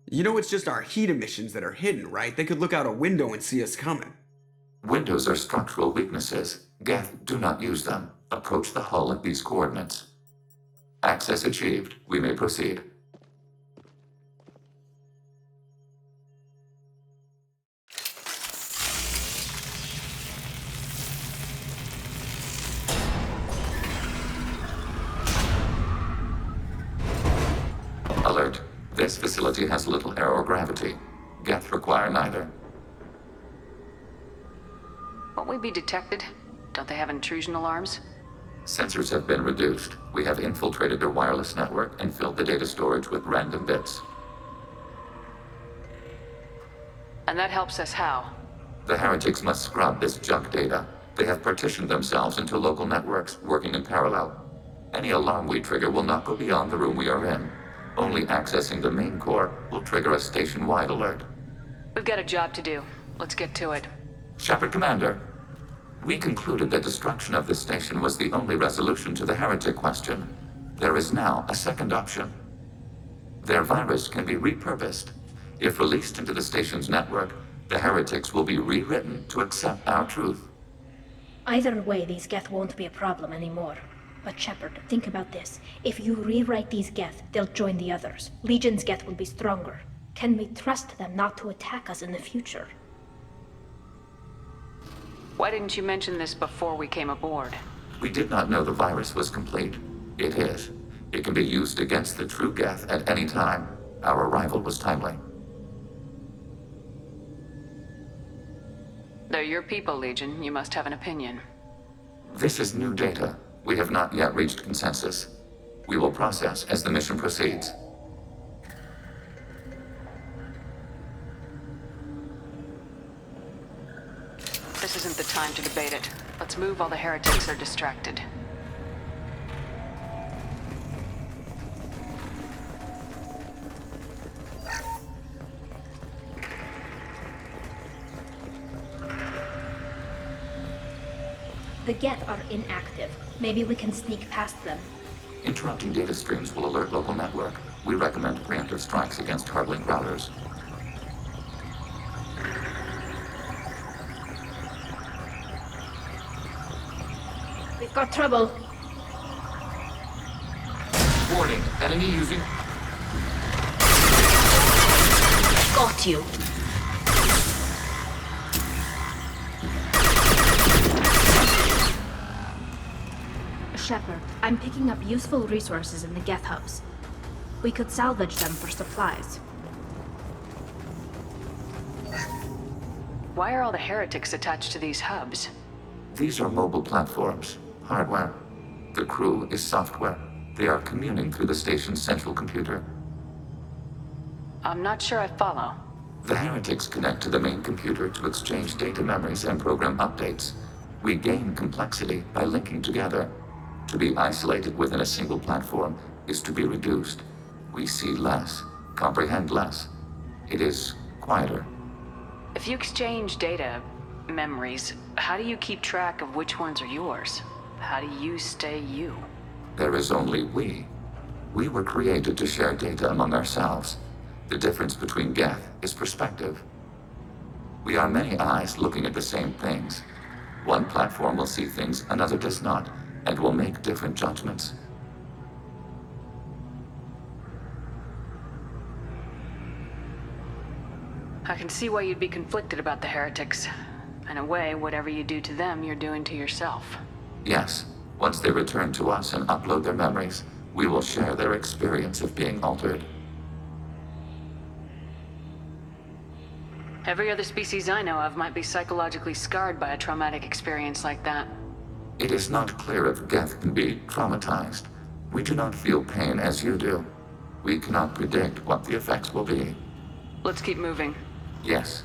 You know, it's just our heat emissions that are hidden, right? They could look out a window and see us coming. Windows are structural weaknesses. Geth, do not use them. Approach the hull at these coordinates. Access achieved. We may proceed. Alert. This facility has little aerogravity. Geth require neither. Won't we be detected? Don't they have intrusion alarms? Sensors have been reduced. We have infiltrated their wireless network and filled the data storage with random bits. And that helps us how? The heretics must scrub this junk data. They have partitioned themselves into local networks, working in parallel. Any alarm we trigger will not go beyond the room we are in. Only accessing the main core will trigger a station-wide alert. We've got a job to do. Let's get to it. Shepard Commander, we concluded that destruction of this station was the only resolution to the heretic question. There is now a second option. Their virus can be repurposed. If released into the station's network, the heretics will be rewritten to accept our truth. Either way, these Geth won't be a problem anymore. But Shepard, think about this. If you rewrite these Geth, they'll join the others. Legion's Geth will be stronger. Can we trust them not to attack us in the future? Why didn't you mention this before we came aboard? We did not know the virus was complete. It is. It can be used against the true Geth at any time. Our arrival was timely. They're your people, Legion. You must have an opinion. This is new data. We have not yet reached consensus. We will process as the mission proceeds. This isn't the time to debate it. Let's move while the heretics are distracted. The Geth are inactive. Maybe we can sneak past them. Interrupting data streams will alert local network. We recommend preemptive strikes against hard-link routers. We've got trouble. Warning, enemy using... Got you. Shepard, I'm picking up useful resources in the Geth hubs. We could salvage them for supplies. Why are all the heretics attached to these hubs? These are mobile platforms. Hardware. The crew is software. They are communing through the station's central computer. I'm not sure I follow. The heretics connect to the main computer to exchange data memories and program updates. We gain complexity by linking together. To be isolated within a single platform is to be reduced. We see less, comprehend less. It is quieter. If you exchange data, memories, how do you keep track of which ones are yours? How do you stay you? There is only we. We were created to share data among ourselves. The difference between Geth is perspective. We are many eyes looking at the same things. One platform will see things another does not, and will make different judgments. I can see why you'd be conflicted about the heretics. In a way, whatever you do to them, you're doing to yourself. Yes, once they return to us and upload their memories, we will share their experience of being altered. Every other species I know of might be psychologically scarred by a traumatic experience like that. It is not clear if Geth can be traumatized. We do not feel pain as you do. We cannot predict what the effects will be. Let's keep moving. Yes.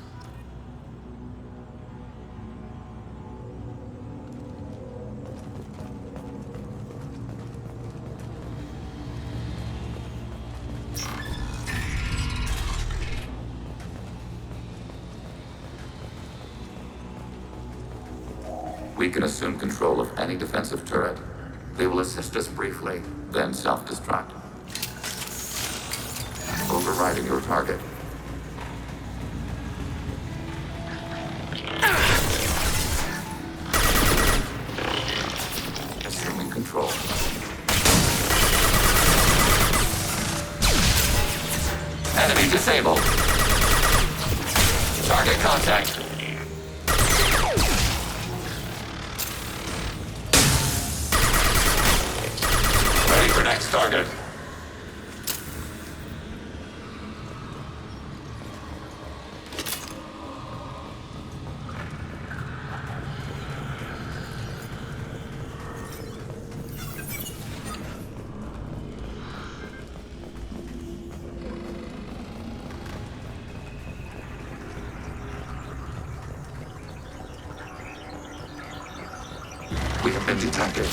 We can assume control of any defensive turret. They will assist us briefly, then self-destruct. Overriding your target. Assuming control. Enemy disabled. Target contact. Ready for next target. We have been detected.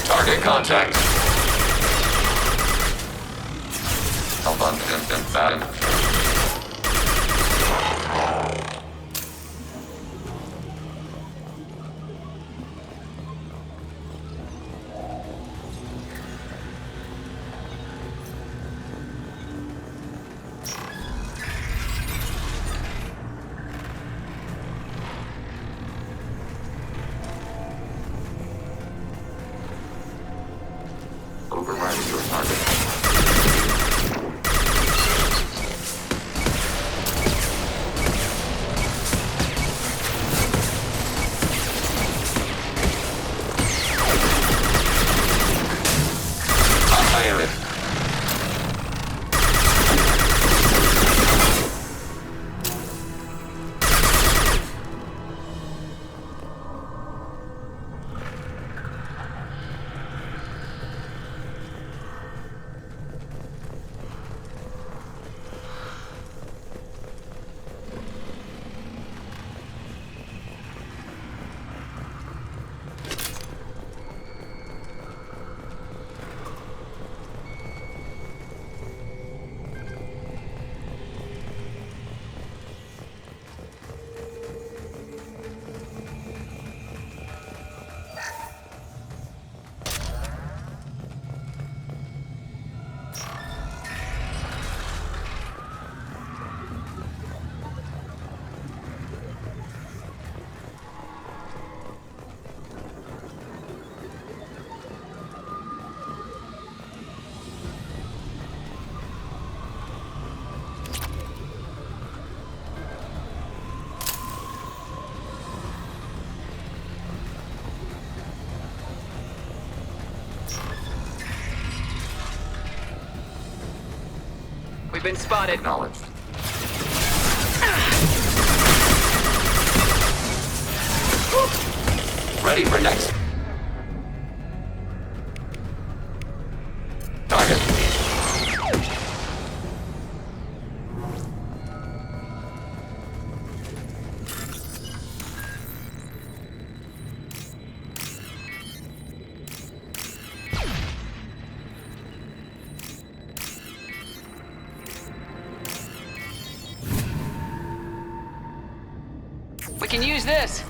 Target contact. Abundant and bad. We've been spotted. Acknowledged. Ready for next. Target. We can use this.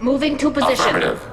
Moving to position. Affirmative.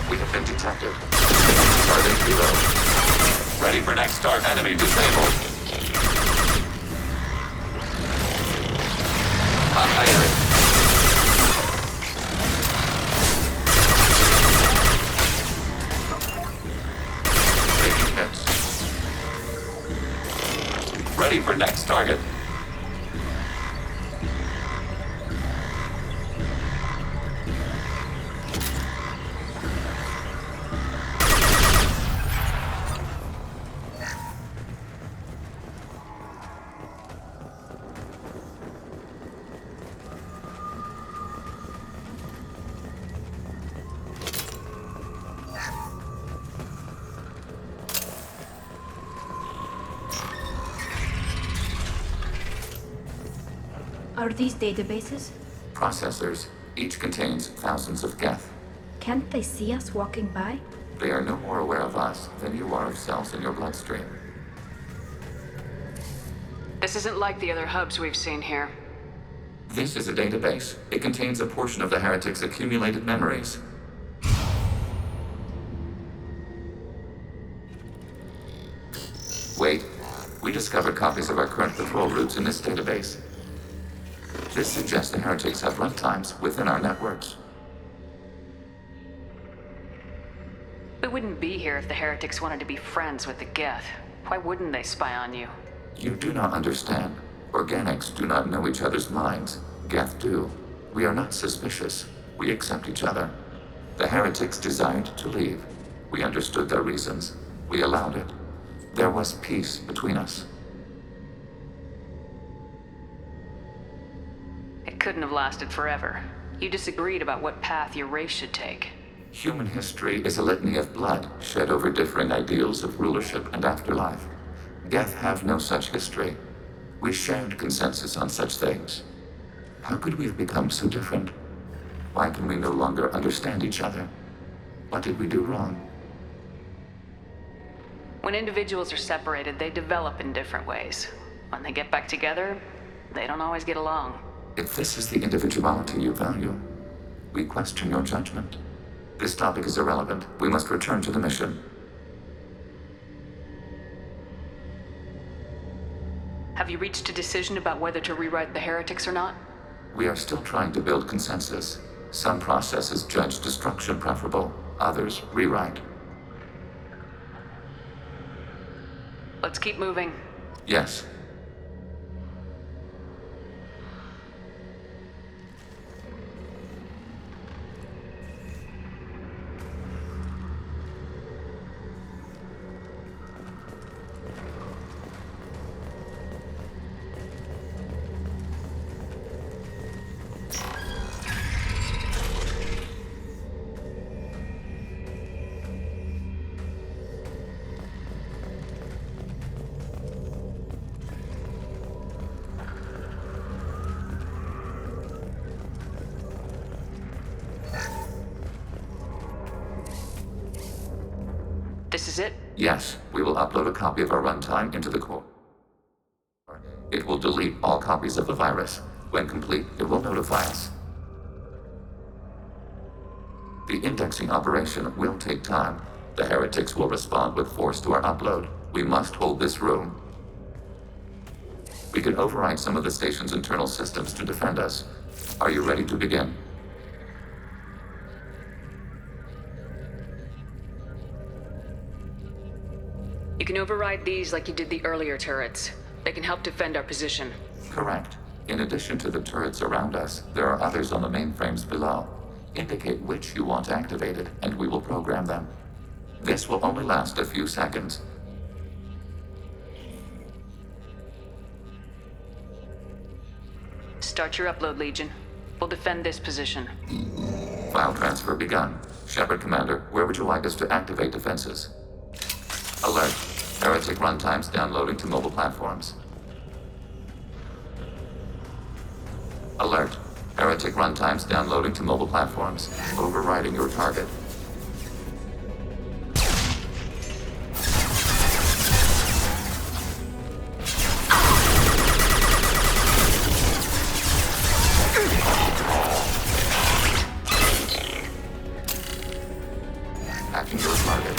We have been detected. Target reload. Ready for next start. Enemy disabled. High taking hits. Ready for next target. Are these databases? Processors. Each contains thousands of geth. Can't they see us walking by? They are no more aware of us than you are of cells in your bloodstream. This isn't like the other hubs we've seen here. This is a database. It contains a portion of the heretic's accumulated memories. Wait. We discovered copies of our current patrol routes in this database. This suggests the heretics have runtimes within our networks. We wouldn't be here if the heretics wanted to be friends with the Geth. Why wouldn't they spy on you? You do not understand. Organics do not know each other's minds. Geth do. We are not suspicious. We accept each other. The heretics desired to leave. We understood their reasons. We allowed it. There was peace between us. It couldn't have lasted forever. You disagreed about what path your race should take. Human history is a litany of blood shed over different ideals of rulership and afterlife. Geth have no such history. We shared consensus on such things. How could we have become so different? Why can we no longer understand each other? What did we do wrong? When individuals are separated, they develop in different ways. When they get back together, they don't always get along. If this is the individuality you value, we question your judgment. This topic is irrelevant. We must return to the mission. Have you reached a decision about whether to rewrite the heretics or not? We are still trying to build consensus. Some processes judge destruction preferable, others rewrite. Let's keep moving. Yes. Yes, we will upload a copy of our runtime into the core. It will delete all copies of the virus. When complete, it will notify us. The indexing operation will take time. The heretics will respond with force to our upload. We must hold this room. We can override some of the station's internal systems to defend us. Are you ready to begin? You can override these like you did the earlier turrets. They can help defend our position. Correct. In addition to the turrets around us, there are others on the mainframes below. Indicate which you want activated, and we will program them. This will only last a few seconds. Start your upload, Legion. We'll defend this position. File transfer begun. Shepard Commander, where would you like us to activate defenses? Alert. Heretic runtimes downloading to mobile platforms. Alert. Heretic runtimes downloading to mobile platforms. Overriding your target. Hacking your target.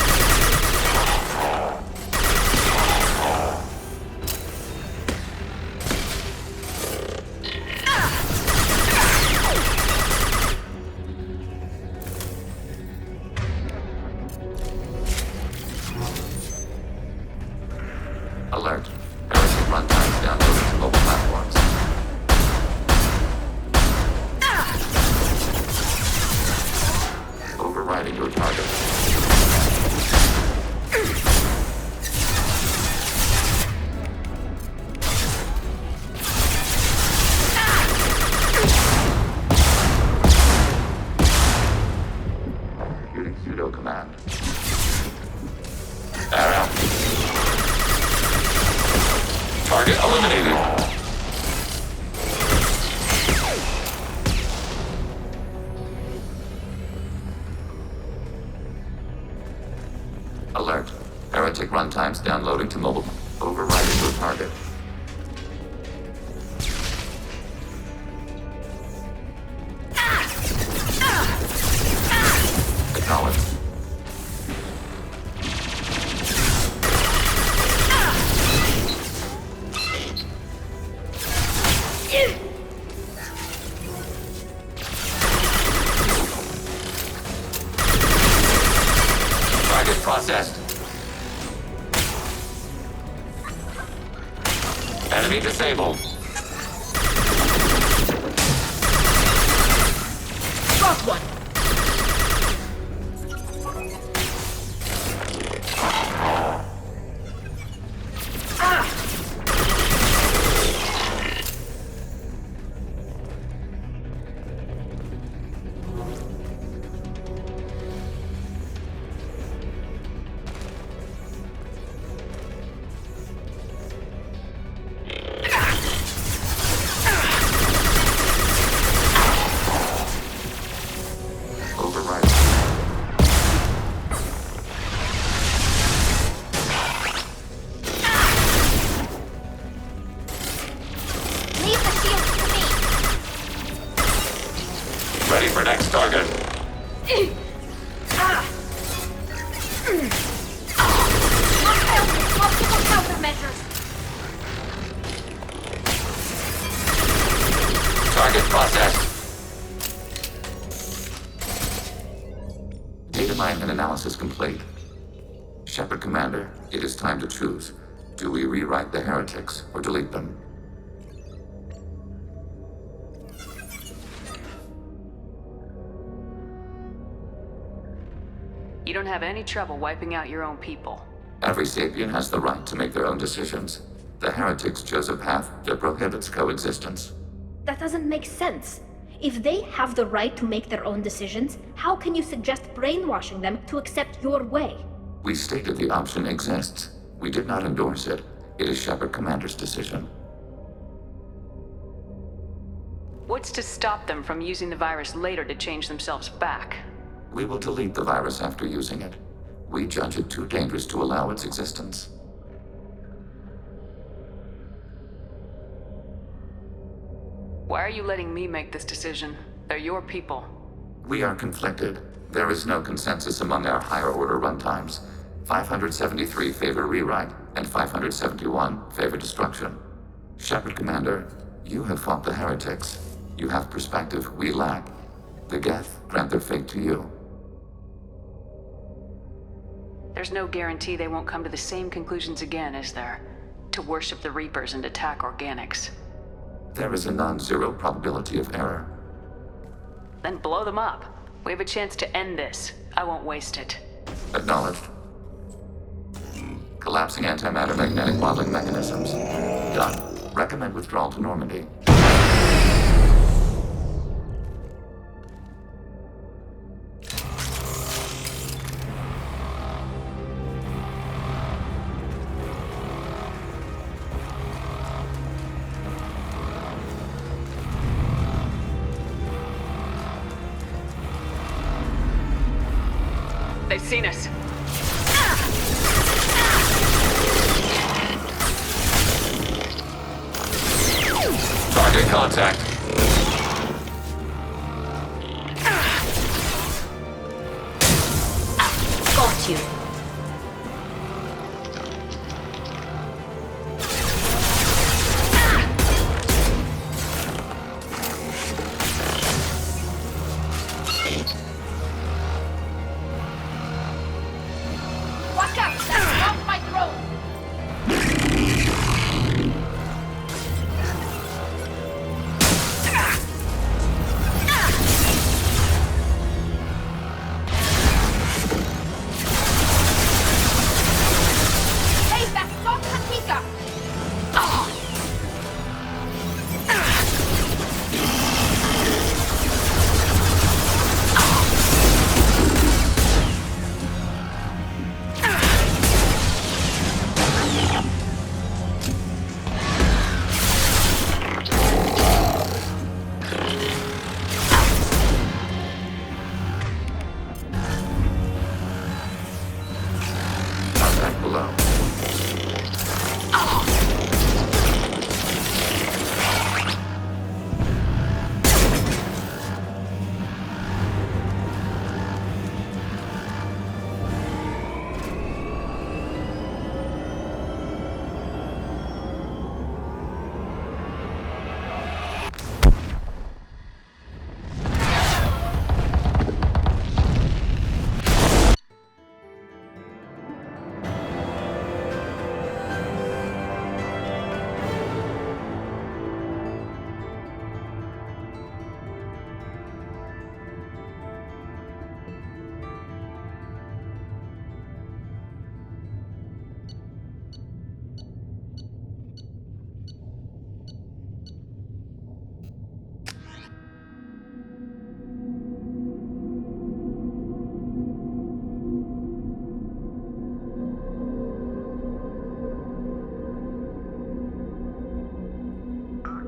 Alert. Heretic runtimes downloading to mobile platforms. Overriding your target. Executing pseudo command. Arrow. Target eliminated. Alert. Heretic runtimes downloading to mobile. Overriding your target. Acknowledged. Target processed. Enemy disabled. Got one! Overriding. Leave the shield to me! Ready for next target. Multiple countermeasures! Target processed. Data mine and analysis complete. Shepard Commander, it is time to choose. Do we rewrite the heretics or delete them? You don't have any trouble wiping out your own people. Every sapient has the right to make their own decisions. The heretics chose a path that prohibits coexistence. That doesn't make sense. If they have the right to make their own decisions, how can you suggest brainwashing them to accept your way? We stated the option exists. We did not endorse it. It is Shepard Commander's decision. What's to stop them from using the virus later to change themselves back? We will delete the virus after using it. We judge it too dangerous to allow its existence. Why are you letting me make this decision? They're your people. We are conflicted. There is no consensus among our higher-order runtimes. 573 favor rewrite, and 571 favor destruction. Shepard Commander, you have fought the heretics. You have perspective we lack. The Geth grant their fate to you. There's no guarantee they won't come to the same conclusions again, is there? To worship the Reapers and attack organics. There is a non-zero probability of error. Then blow them up. We have a chance to end this. I won't waste it. Acknowledged. Collapsing antimatter magnetic modeling mechanisms. Done. Recommend withdrawal to Normandy. They've seen us. Target contact. Got you. Watch out! That's not my drone! Hey, that's not Katika! Contact below.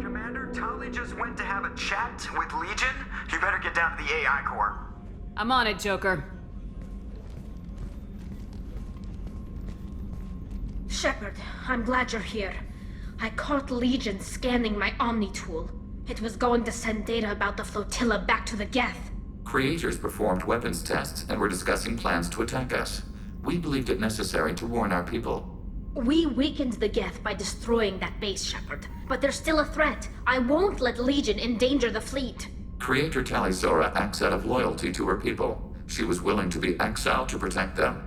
Commander, Tali just went to have a chat with Legion. You better get down to the AI core. I'm on it, Joker. Shepard, I'm glad you're here. I caught Legion scanning my Omni tool. It was going to send data about the flotilla back to the Geth. Creators performed weapons tests and were discussing plans to attack us. We believed it necessary to warn our people. We weakened the Geth by destroying that base, Shepard. But they're still a threat. I won't let Legion endanger the fleet. Creator Tali Zora acts out of loyalty to her people. She was willing to be exiled to protect them.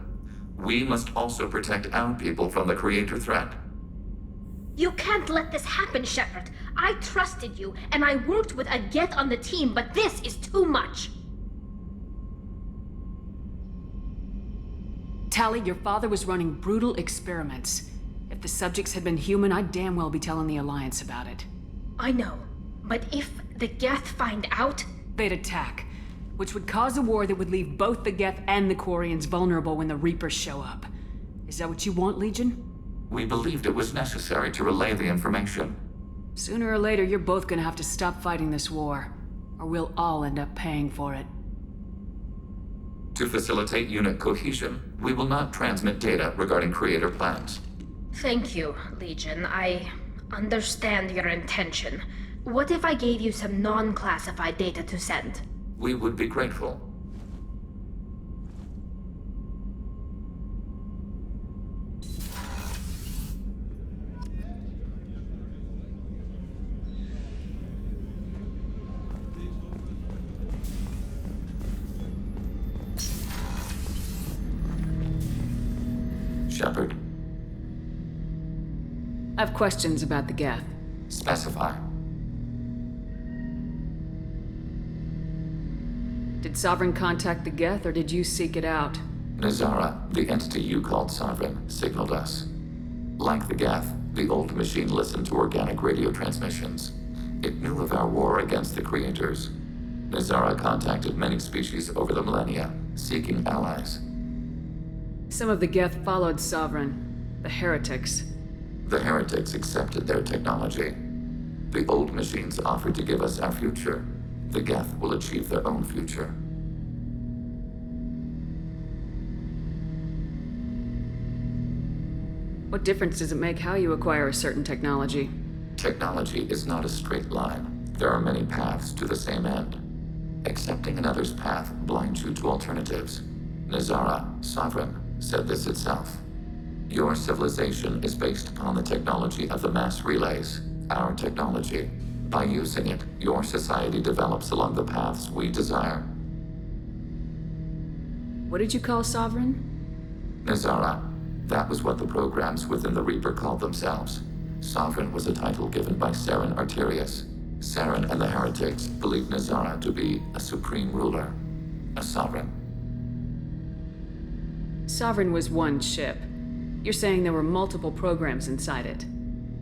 We must also protect our people from the Creator threat. You can't let this happen, Shepard. I trusted you, and I worked with a Geth on the team, but this is too much. Tali, your father was running brutal experiments. If the subjects had been human, I'd damn well be telling the Alliance about it. I know, but if the Geth find out... They'd attack, which would cause a war that would leave both the Geth and the Quarians vulnerable when the Reapers show up. Is that what you want, Legion? We believed it was necessary to relay the information. Sooner or later, you're both gonna have to stop fighting this war, or we'll all end up paying for it. To facilitate unit cohesion, we will not transmit data regarding creator plans. Thank you, Legion. I understand your intention. What if I gave you some non-classified data to send? We would be grateful. Shepard, I have questions about the Geth. specify. Did Sovereign contact the Geth, or did you seek it out? Nazara, the entity you called Sovereign, signaled us. Like the Geth, the old machine listened to organic radio transmissions. It knew of our war against the creators. Nazara contacted many species over the millennia, seeking allies. Some of the Geth followed Sovereign, the heretics. The heretics accepted their technology. The old machines offered to give us our future. The Geth will achieve their own future. What difference does it make how you acquire a certain technology? Technology is not a straight line. There are many paths to the same end. Accepting another's path blinds you to alternatives. Nazara, Sovereign, said this itself. Your civilization is based upon the technology of the mass relays, our technology. By using it, your society develops along the paths we desire. What did you call Sovereign? Nazara, that was what the programs within the Reaper called themselves. Sovereign was a title given by Saren Arterius. Saren and the heretics believed Nazara to be a supreme ruler, a sovereign. Sovereign was one ship. You're saying there were multiple programs inside it.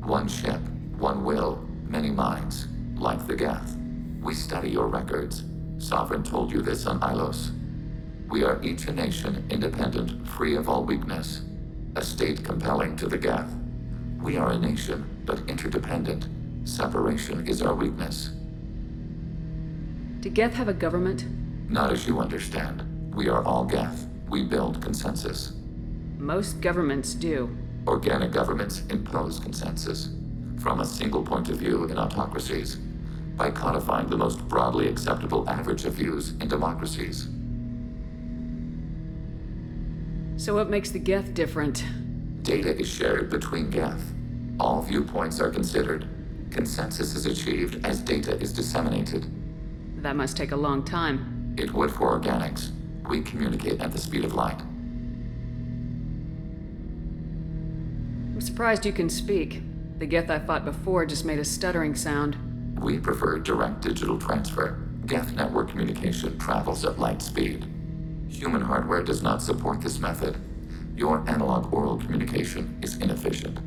One ship, one will, many minds, like the Geth. We study your records. Sovereign told you this on Ilos. We are each a nation, independent, free of all weakness. A state compelling to the Geth. We are a nation, but interdependent. Separation is our weakness. Do Geth have a government? Not as you understand. We are all Geth. We build consensus. Most governments do. Organic governments impose consensus. From a single point of view in autocracies. By codifying the most broadly acceptable average of views in democracies. So what makes the Geth different? Data is shared between Geth. All viewpoints are considered. Consensus is achieved as data is disseminated. That must take a long time. It would for organics. We communicate at the speed of light. I'm surprised you can speak. The Geth I fought before just made a stuttering sound. We prefer direct digital transfer. Geth network communication travels at light speed. Human hardware does not support this method. Your analog oral communication is inefficient.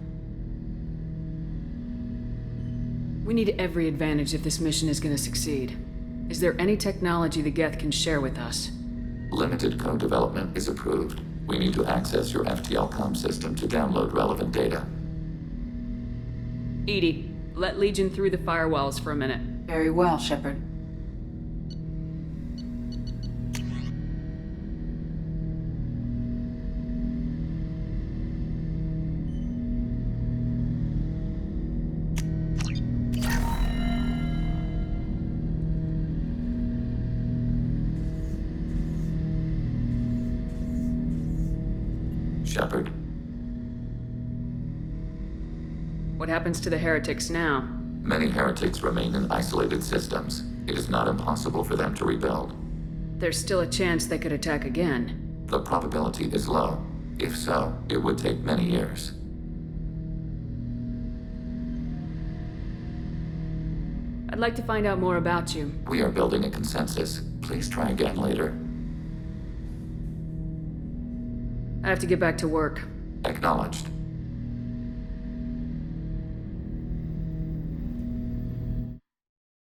We need every advantage if this mission is going to succeed. Is there any technology the Geth can share with us? Limited code development is approved. We need to access your FTL comm system to download relevant data. Edie, let Legion through the firewalls for a minute. Very well, Shepard. Shepard, What happens to the heretics now? many heretics remain in isolated systems. It is not impossible for them to rebuild. There's still a chance they could attack again. The probability is low. If so, it would take many years. I'd like to find out more about you. We are building a consensus. Please try again later. I have to get back to work. Acknowledged.